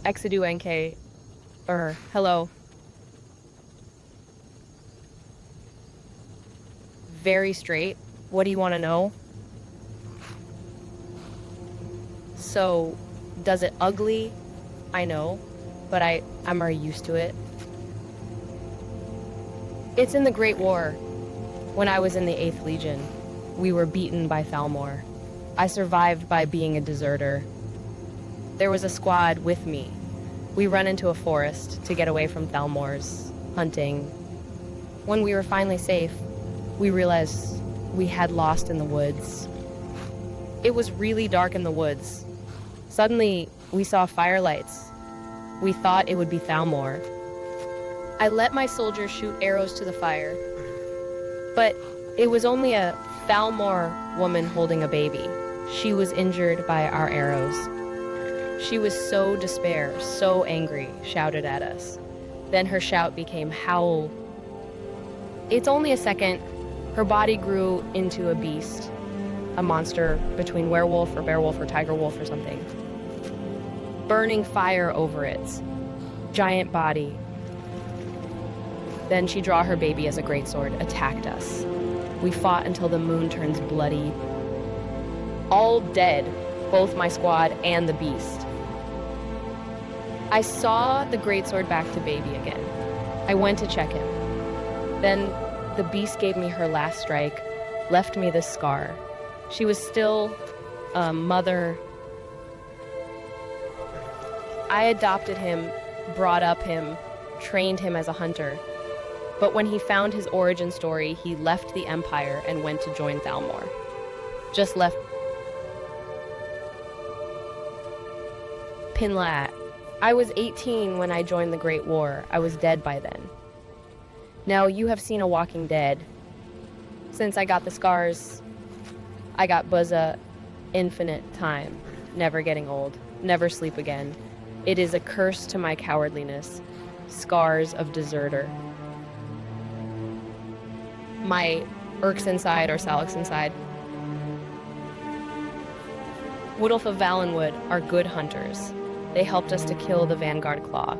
Exedu NK, or hello. Very straight. What do you want to know? So, does it ugly? I know, but I'm already used to it. It's in the Great War. When I was in the 8th Legion, we were beaten by Thalmor. I survived by being a deserter. There was a squad with me. We run into a forest to get away from Thalmor's hunting. When we were finally safe, we realized we had lost in the woods. It was really dark in the woods. Suddenly, we saw firelights. We thought it would be Thalmor. I let my soldiers shoot arrows to the fire, but it was only a Thalmor woman holding a baby. She was injured by our arrows. She was so despair, so angry, shouted at us. Then her shout became howl. It's only a second. Her body grew into a beast, a monster between werewolf or beowulf or tiger wolf or something. Burning fire over its giant body. Then she drew her baby as a greatsword, attacked us. We fought until the moon turns bloody. All dead, both my squad and the beast. I saw the greatsword back to baby again. I went to check him. Then the beast gave me her last strike, left me this scar. She was still a mother. I adopted him, brought up him, trained him as a hunter. But when he found his origin story, he left the Empire and went to join Thalmor. Just left Pinlat. I was 18 when I joined the Great War. I was dead by then. Now, you have seen a Walking Dead. Since I got the scars, I got Buzza infinite time, never getting old, never sleep again. It is a curse to my cowardliness. Scars of deserter. My Irks inside or Salix inside. Woodulf of Valenwood are good hunters. They helped us to kill the Vanguard Claw.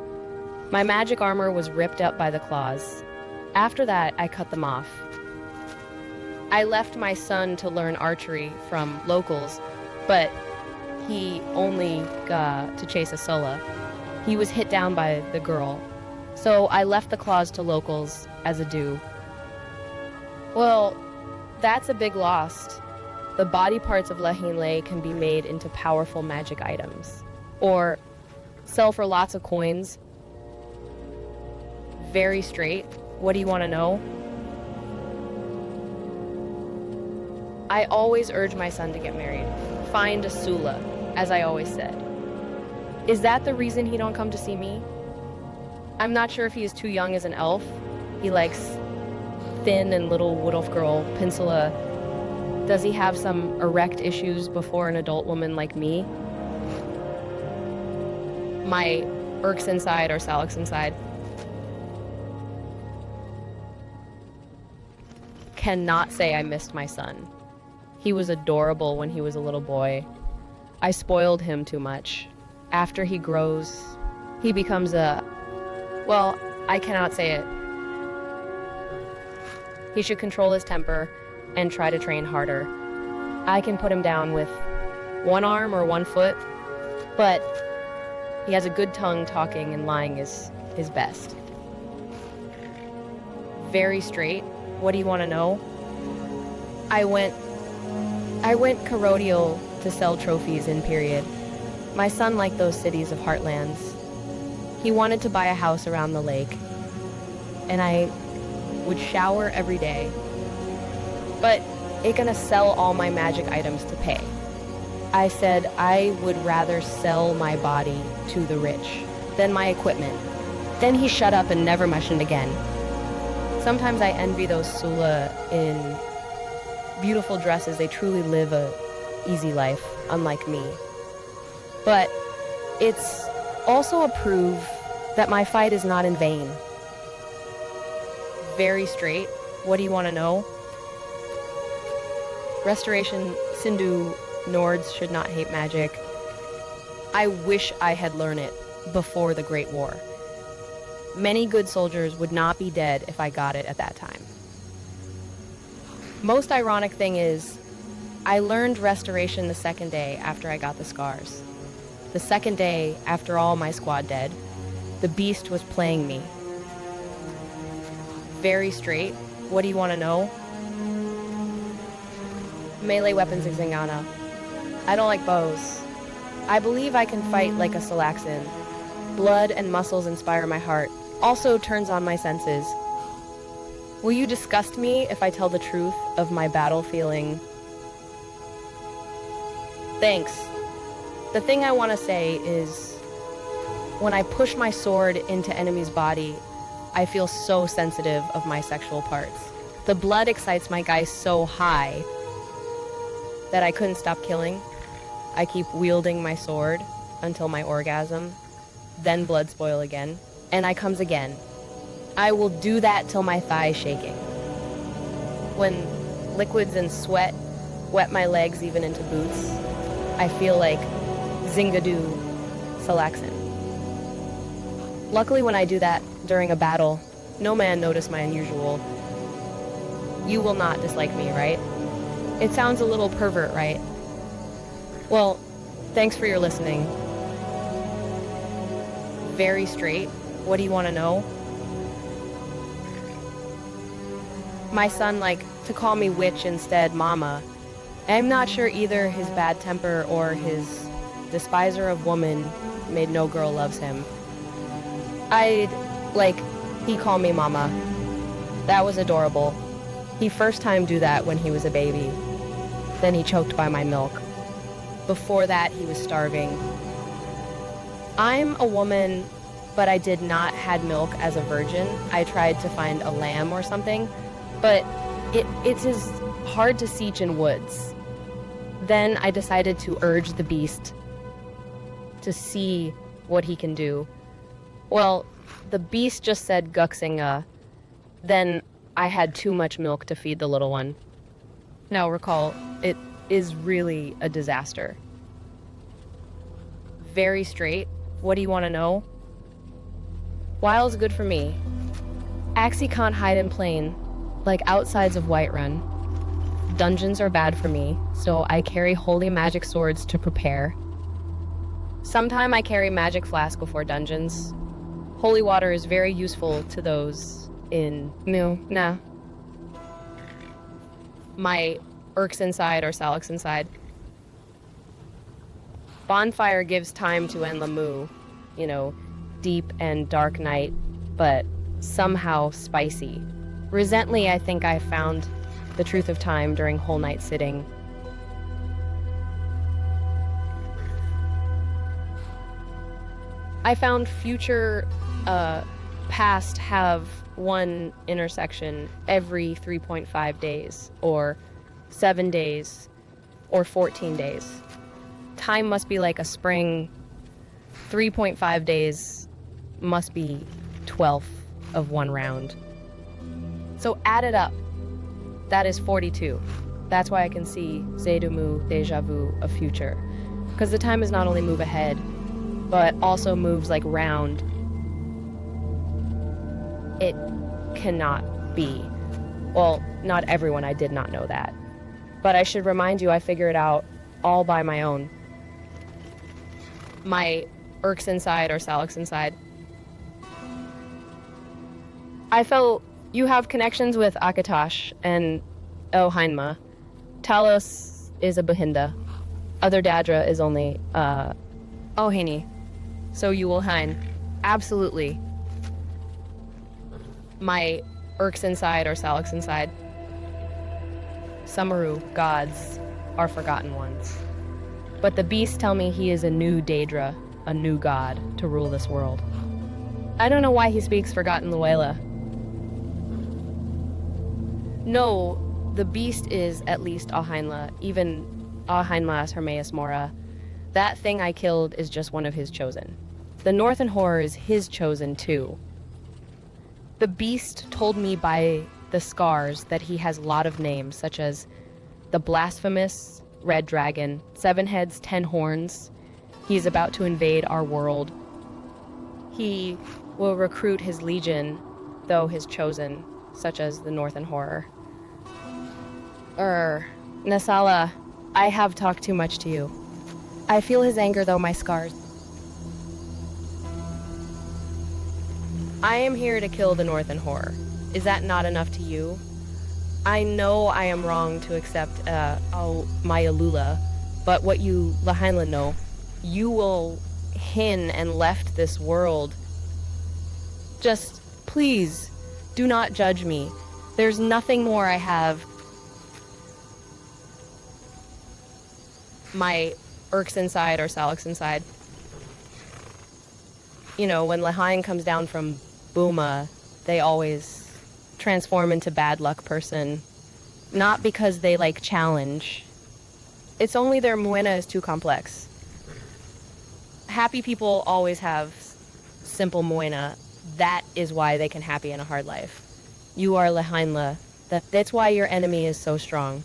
My magic armor was ripped up by the claws. After that, I cut them off. I left my son to learn archery from locals, but he only got to chase a Sulla. He was hit down by the girl. So I left the claws to locals as a due. Well, that's a big loss. The body parts of Leheen Lay can be made into powerful magic items. Or sell for lots of coins. Very straight. What do you want to know? I always urge my son to get married. Find a Sulla, as I always said. Is that the reason he don't come to see me? I'm not sure if he is too young as an elf. He likes thin and little Woodulf girl, Pinsula. Does he have some erect issues before an adult woman like me? My Irks inside or Salix inside. Cannot say I missed my son. He was adorable when he was a little boy. I spoiled him too much. After he grows, he becomes well, I cannot say it. He should control his temper and try to train harder. I can put him down with one arm or one foot, but he has a good tongue. Talking and lying is his best. Very straight. What do you want to know? I went Carodial to sell trophies in period. My son liked those cities of heartlands. He wanted to buy a house around the lake, and I would shower every day. But it gonna sell all my magic items to pay. I said I would rather sell my body to the rich than my equipment. Then he shut up and never mentioned again. Sometimes I envy those Sulla in beautiful dresses. They truly live a easy life, unlike me. But it's also a proof that my fight is not in vain. Very straight. What do you want to know? Restoration, Sindhu Nords should not hate magic. I wish I had learned it before the Great War. Many good soldiers would not be dead if I got it at that time. Most ironic thing is, I learned restoration the second day after I got the scars. The second day after all my squad dead, the beast was playing me. Very straight. What do you want to know? Melee weapons of Zingana. I don't like bows. I believe I can fight like a Salaxan. Blood and muscles inspire my heart. Also turns on my senses. Will you disgust me if I tell the truth of my battle feeling? Thanks. The thing I want to say is, when I push my sword into enemy's body, I feel so sensitive of my sexual parts. The blood excites my guy so high that I couldn't stop killing. I keep wielding my sword until my orgasm, then blood spoil again, and I comes again. I will do that till my thighs shaking. When liquids and sweat wet my legs even into boots, I feel like Zingadoo Salaxan. Luckily when I do that during a battle, no man noticed my unusual. You will not dislike me, right? It sounds a little pervert, right? Well, thanks for your listening. Very straight. What do you want to know? My son like to call me witch instead, mama. I'm not sure either his bad temper or his despiser of woman made no girl loves him. He called me mama. That was adorable. He first time do that when he was a baby. Then he choked by my milk. Before that, he was starving. I'm a woman, but I did not had milk as a virgin. I tried to find a lamb or something, but it is hard to siege in woods. Then I decided to urge the beast to see what he can do. Well, the beast just said Guxinga. Then I had too much milk to feed the little one. Now recall, it is really a disaster. Very straight. What do you want to know? Wild's good for me. Axie can't hide in plain, like outsides of Whiterun. Dungeons are bad for me, so I carry holy magic swords to prepare. Sometime I carry magic flask before dungeons. Holy water is very useful to those in my Irks inside or Salix inside. Bonfire gives time to Enlamu, deep and dark night, but somehow spicy. Resently, I think I found the truth of time during whole night sitting. I found future past have one intersection every 3.5 days, or 7 days, or 14 days. Time must be like a spring. 3.5 days must be 12th of one round. So add it up. That is 42. That's why I can see Zedumu, Deja Vu, a future. Because the time is not only move ahead, but also moves like round. It cannot be. Well, not everyone, I did not know that. But I should remind you, I figured it out all by my own. My Irks inside or Salix inside. I felt you have connections with Akatosh and Oheinma. Talos is a Bahinda. Other Dadra is only, Ohini. So you will Hein. Absolutely. My Irks inside or Salix inside. Samaru, gods, are forgotten ones. But the beasts tell me he is a new Daedra, a new god, to rule this world. I don't know why he speaks forgotten Luela. No, the beast is at least Aheinla, even Aheinma's Hermaeus Mora. That thing I killed is just one of his chosen. The Northern Horror is his chosen too. The beast told me by the scars that he has a lot of names, such as the Blasphemous, Red Dragon, 7 Heads, 10 Horns. He is about to invade our world. He will recruit his legion, though his chosen, such as the Northern Horror. Nasala, I have talked too much to you. I feel his anger, though my scars. I am here to kill the Northern Horror. Is that not enough to you? I know I am wrong to accept my Alula, but what you Lahainla know, you will hin and left this world. Just please do not judge me. There's nothing more I have. My Irks inside or Salix inside. You know, when Lahain comes down from Booma, they always transform into bad luck person. Not because they like challenge. It's only their Moena is too complex. Happy people always have simple Moena. That is why they can happy in a hard life. You are Lahainla. That's why your enemy is so strong.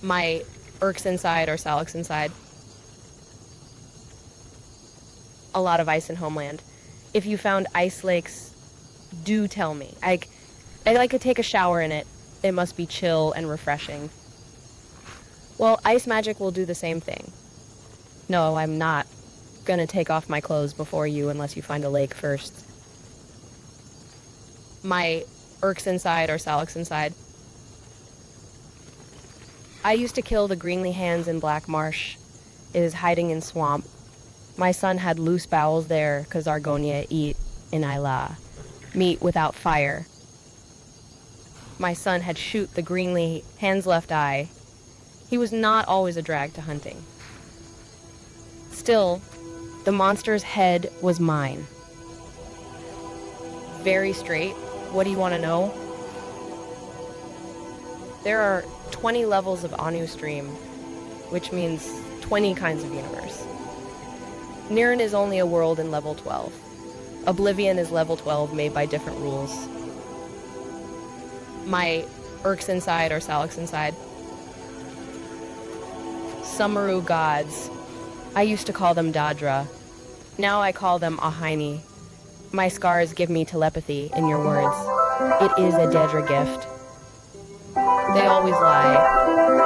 My Irks inside or Salix inside. A lot of ice in Homeland. If you found ice lakes, do tell me. I like to take a shower in it. It must be chill and refreshing. Well, ice magic will do the same thing. No, I'm not gonna take off my clothes before you unless you find a lake first. My Irks inside or Salix inside. I used to kill the Greenly Hands in Black Marsh. It is hiding in swamp. My son had loose bowels there because Argonia eat in Isla. Meat without fire. My son had shoot the Greenly Hands left eye. He was not always a drag to hunting. Still, the monster's head was mine. Very straight. What do you want to know? There are 20 levels of Anu Stream, which means 20 kinds of universe. Niran is only a world in level 12. Oblivion is level 12 made by different rules. My Irks inside or Salix inside. Samaru gods. I used to call them Dadra. Now I call them Ahaini. My scars give me telepathy in your words. It is a Dedra gift. They always lie.